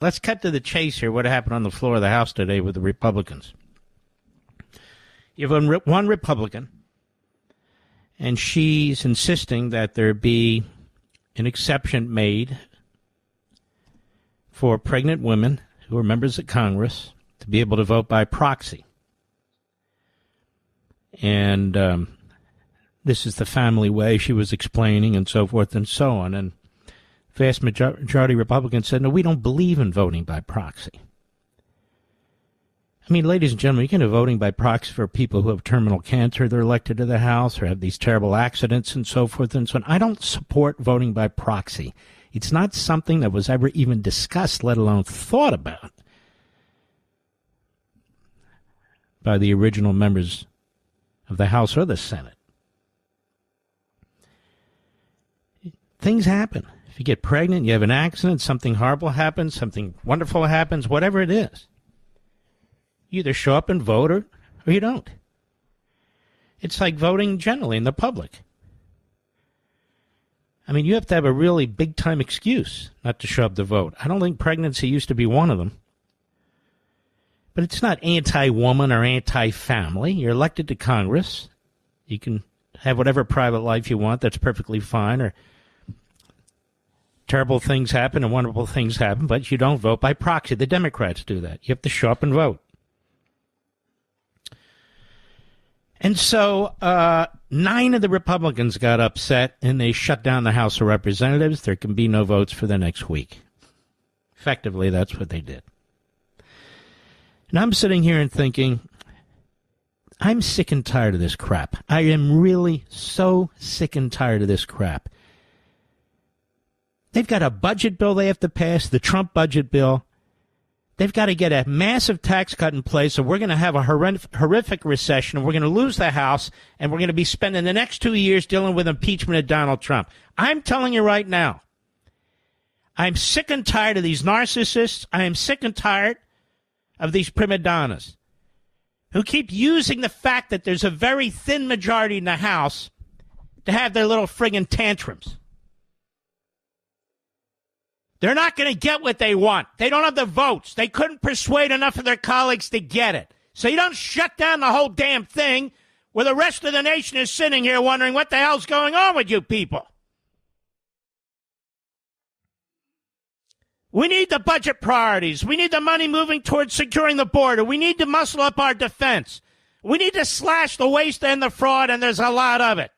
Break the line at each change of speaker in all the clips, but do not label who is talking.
let's cut to the chase here. What happened on the floor of the House today with the Republicans? You have one Republican, and she's insisting that there be an exception made for pregnant women who are members of Congress to be able to vote by proxy. And this is the family way, she was explaining, and so forth and so on. And vast majority of Republicans said, no, we don't believe in voting by proxy. I mean, ladies and gentlemen, you can have voting by proxy for people who have terminal cancer, they're elected to the House, or have these terrible accidents and so forth and so on. I don't support voting by proxy. It's not something that was ever even discussed, let alone thought about, by the original members of the House or the Senate. Things happen. If you get pregnant, you have an accident, something horrible happens, something wonderful happens, whatever it is. You either show up and vote or you don't. It's like voting generally in the public. I mean, you have to have a really big-time excuse not to show up to vote. I don't think pregnancy used to be one of them. But it's not anti-woman or anti-family. You're elected to Congress. You can have whatever private life you want. That's perfectly fine. Or terrible things happen and wonderful things happen, but you don't vote by proxy. The Democrats do that. You have to show up and vote. And so 9 of the Republicans got upset, and they shut down the House of Representatives. There can be no votes for the next week. Effectively, that's what they did. And I'm sitting here and thinking, I'm sick and tired of this crap. I am really so sick and tired of this crap. They've got a budget bill they have to pass, the Trump budget bill. They've got to get a massive tax cut in place, or we're going to have a horrific recession, and we're going to lose the House, and we're going to be spending the next 2 years dealing with impeachment of Donald Trump. I'm telling you right now, I'm sick and tired of these narcissists. I am sick and tired of these prima donnas who keep using the fact that there's a very thin majority in the House to have their little friggin' tantrums. They're not going to get what they want. They don't have the votes. They couldn't persuade enough of their colleagues to get it. So you don't shut down the whole damn thing where the rest of the nation is sitting here wondering what the hell's going on with you people. We need the budget priorities. We need the money moving towards securing the border. We need to muscle up our defense. We need to slash the waste and the fraud, and there's a lot of it.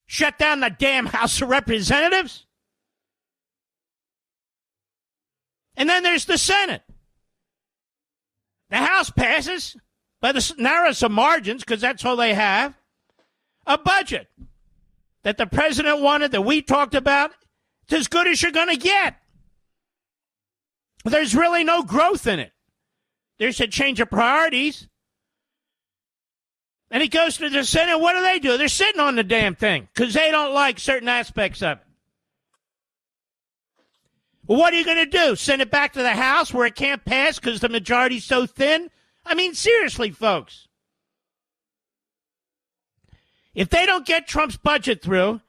Shut down the damn House of Representatives? And then there's the Senate. The House passes, by the narrowest of margins, because that's all they have, a budget that the president wanted, that we talked about. It's as good as you're going to get. There's really no growth in it. There's a change of priorities. And it goes to the Senate. What do? They're sitting on the damn thing because they don't like certain aspects of it. Well, what are you going to do? Send it back to the House where it can't pass because the majority's so thin? I mean, seriously, folks. If they don't get Trump's budget through,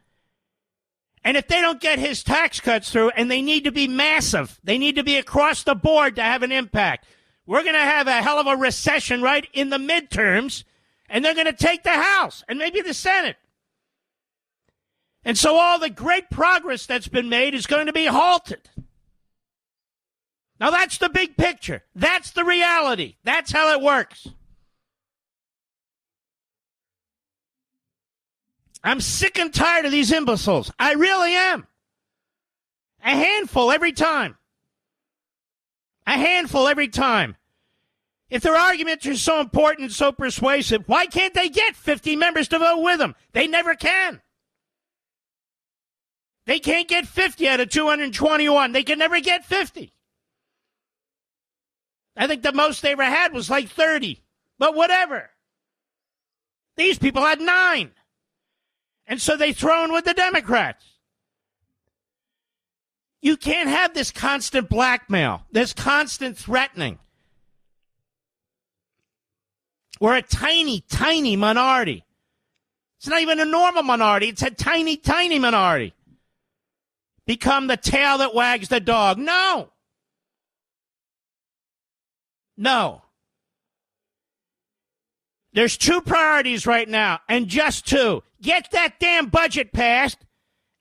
and if they don't get his tax cuts through, and they need to be massive, they need to be across the board to have an impact, we're going to have a hell of a recession right in the midterms. And they're going to take the House and maybe the Senate. And so all the great progress that's been made is going to be halted. Now that's the big picture. That's the reality. That's how it works. I'm sick and tired of these imbeciles. I really am. A handful every time. A handful every time. If their arguments are so important and so persuasive, why can't they get 50 members to vote with them? They never can. They can't get 50 out of 221. They can never get 50. I think the most they ever had was like 30. But whatever. These people had 9. And so they throw in with the Democrats. You can't have this constant blackmail, this constant threatening. We're a tiny, tiny minority. It's not even a normal minority. It's a tiny, tiny minority. become the tail that wags the dog. No. No. There's two priorities right now, and just two. Get that damn budget passed,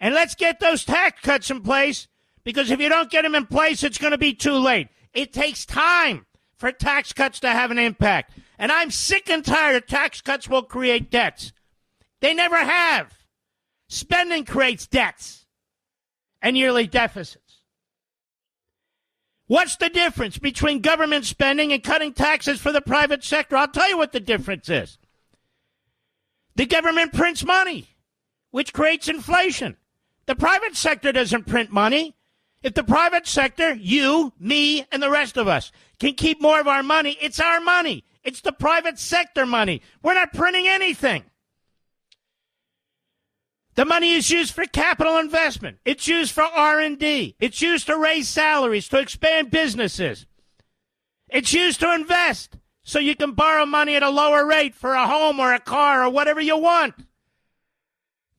and let's get those tax cuts in place, because if you don't get them in place, it's going to be too late. It takes time for tax cuts to have an impact. And I'm sick and tired of tax cuts will create debts. They never have. Spending creates debts and yearly deficits. What's the difference between government spending and cutting taxes for the private sector? I'll tell you what the difference is. The government prints money, which creates inflation. The private sector doesn't print money. If the private sector, you, me, and the rest of us, can keep more of our money, it's our money. It's the private sector money. We're not printing anything. The money is used for capital investment. It's used for R&D. It's used to raise salaries, to expand businesses. It's used to invest so you can borrow money at a lower rate for a home or a car or whatever you want.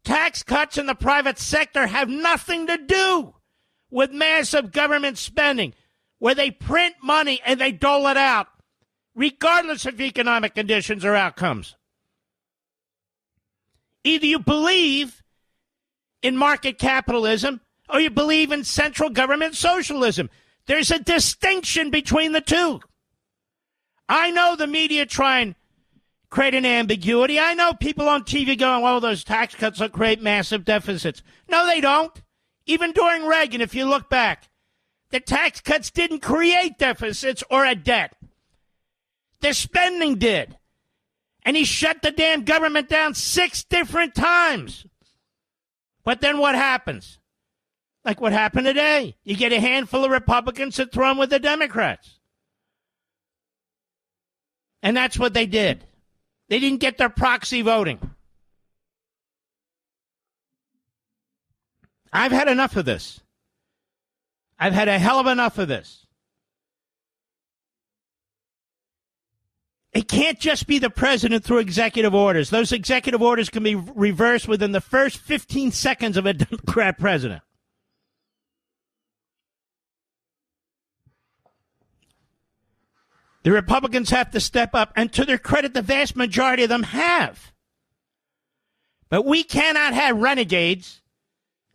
Tax cuts in the private sector have nothing to do with massive government spending, where they print money and they dole it out, regardless of economic conditions or outcomes. Either you believe in market capitalism or you believe in central government socialism. There's a distinction between the two. I know the media try and create an ambiguity. I know people on TV going, oh, those tax cuts will create massive deficits. No, they don't. Even during Reagan, if you look back, the tax cuts didn't create deficits or a debt. The spending did. And he shut the damn government down 6 different times. But then what happens? Like what happened today. You get a handful of Republicans that throw them with the Democrats. And that's what they did. They didn't get their proxy voting. I've had enough of this. I've had a hell of enough of this. It can't just be the president through executive orders. Those executive orders can be reversed within the first 15 seconds of a Democrat president. The Republicans have to step up, and to their credit, the vast majority of them have. But we cannot have renegades,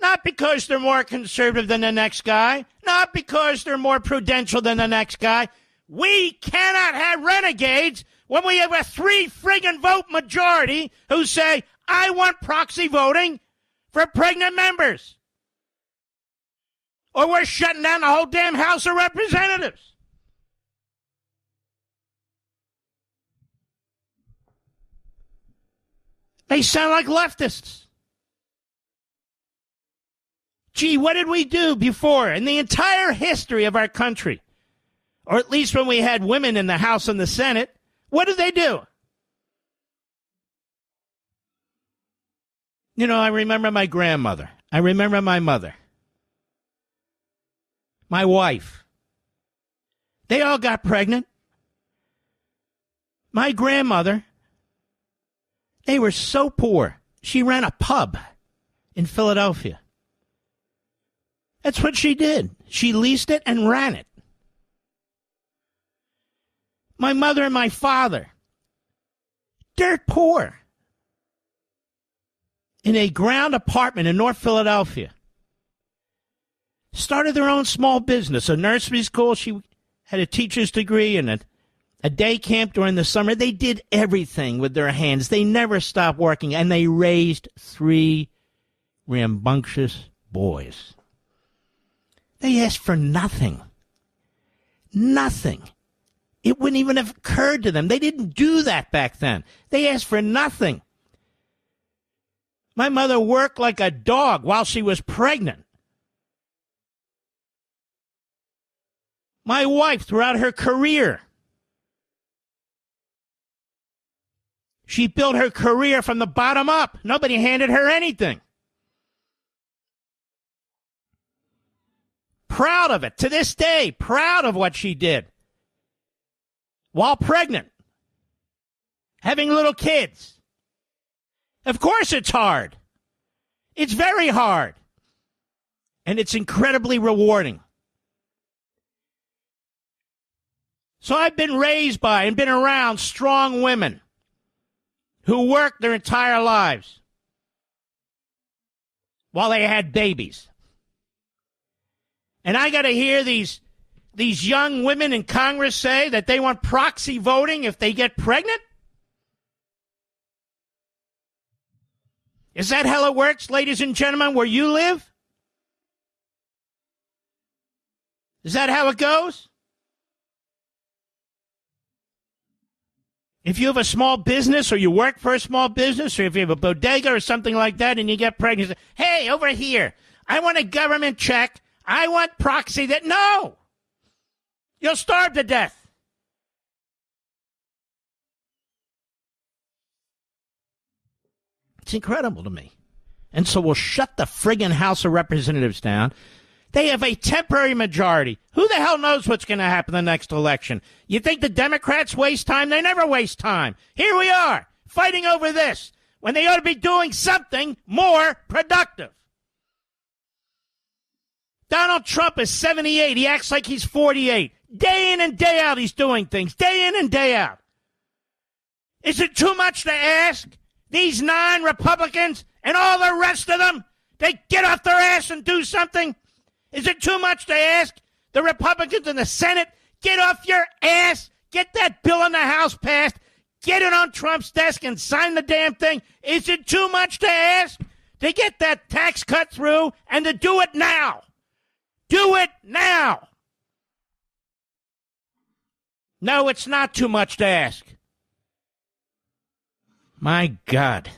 not because they're more conservative than the next guy, not because they're more prudential than the next guy. We cannot have renegades when we have a 3 friggin' vote majority who say, I want proxy voting for pregnant members. Or we're shutting down the whole damn House of Representatives. They sound like leftists. Gee, what did we do before in the entire history of our country? Or at least when we had women in the House and the Senate, what did they do? You know, I remember my grandmother. I remember my mother. My wife. They all got pregnant. My grandmother, they were so poor. She ran a pub in Philadelphia. That's what she did. She leased it and ran it. My mother and my father, dirt poor, in a ground apartment in North Philadelphia, started their own small business, a nursery school. She had a teacher's degree and a day camp during the summer. They did everything with their hands. They never stopped working, and they raised 3 rambunctious boys. They asked for nothing. Nothing. It wouldn't even have occurred to them. They didn't do that back then. They asked for nothing. My mother worked like a dog while she was pregnant. My wife, throughout her career, she built her career from the bottom up. Nobody handed her anything. Proud of it. To this day, proud of what she did. While pregnant. Having little kids. Of course it's hard. It's very hard. And it's incredibly rewarding. So I've been raised by and been around strong women who worked their entire lives while they had babies. And I got to hear these young women in Congress say that they want proxy voting if they get pregnant? Is that how it works, ladies and gentlemen, where you live? Is that how it goes? If you have a small business or you work for a small business or if you have a bodega or something like that and you get pregnant, hey, over here, I want a government check. I want proxy that. No! You'll starve to death. It's incredible to me. And so we'll shut the friggin' House of Representatives down. They have a temporary majority. Who the hell knows what's going to happen in the next election? You think the Democrats waste time? They never waste time. Here we are, fighting over this, when they ought to be doing something more productive. Donald Trump is 78. He acts like he's 48. Day in and day out, he's doing things. Day in and day out. Is it too much to ask these 9 Republicans and all the rest of them to get off their ass and do something? Is it too much to ask the Republicans in the Senate, get off your ass, get that bill in the House passed, get it on Trump's desk and sign the damn thing? Is it too much to ask to get that tax cut through and to do it now? Do it now. No, it's not too much to ask. My God.